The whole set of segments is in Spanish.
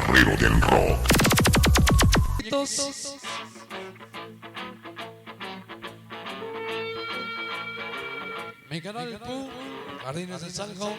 guerrero del rock. Mi canal Pu, Jardines del Salgo.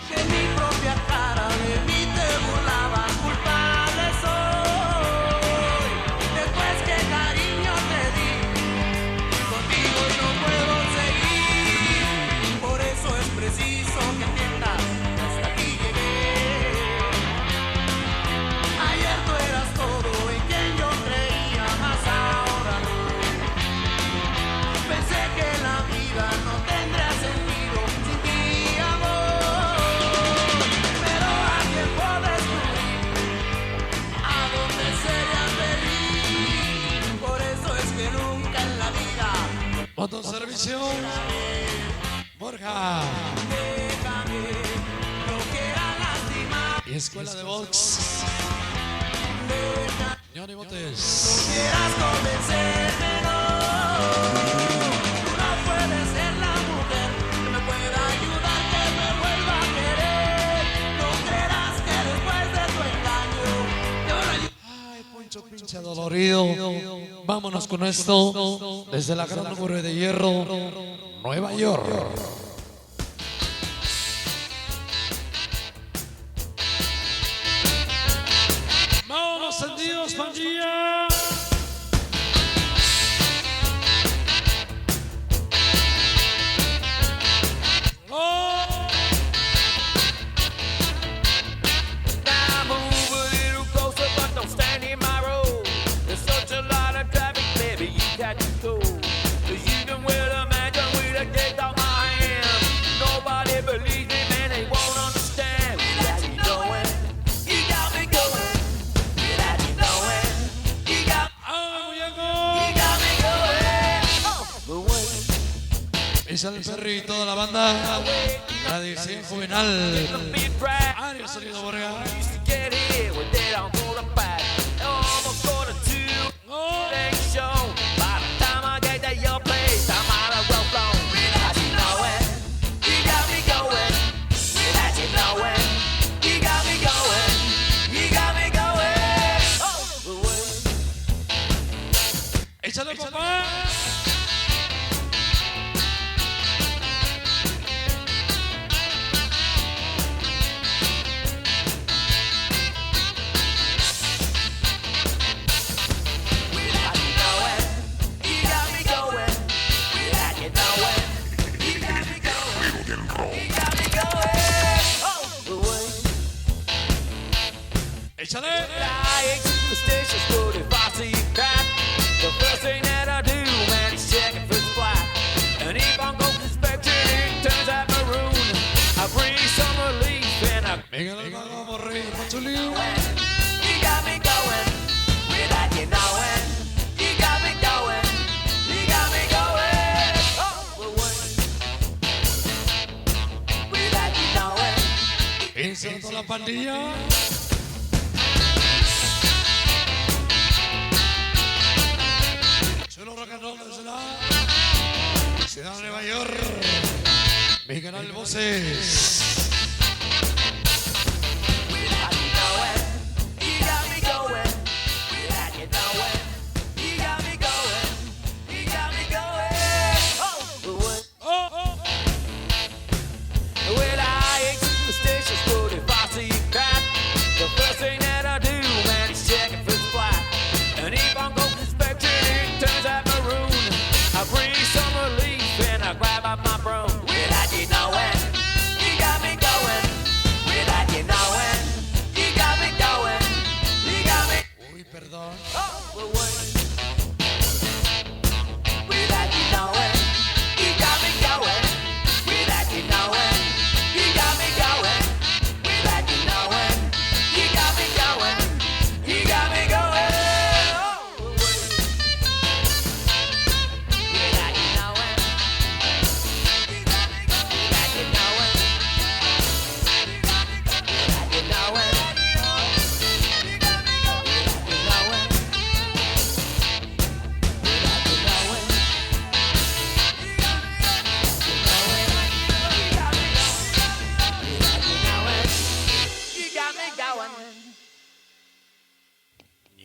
Que mi propia cara de mí te burlabas, culpable soy. Después que cariño te di, contigo no puedo seguir. Por eso es preciso que entiendas que hasta aquí llegué. Ayer tú eras todo en quien yo creía, más ahora no. Pensé que la vida no tendría sentido sin ti, amor. Autoservicio Borja y Escuela de Box Johnny Botes. No quieras convencerme, no. Tú no puedes ser la mujer que me pueda ayudar, que me vuelva a querer. No creerás que después de tu engaño yo no ayudo. Ay, Poncho pinche dolorido. Vámonos con esto desde la gran Murre de Hierro, Nueva York. Vámonos encendidos, pandilla. Es el perro y toda la banda. La edición juvenal. Ario Sonido Borga. Échale, papá. Échale. Venga, el mago, morri, Pachulín. Inserto la pandilla. Chulo rock and roll de Ciudad de Nueva York. Mi canal BOSES.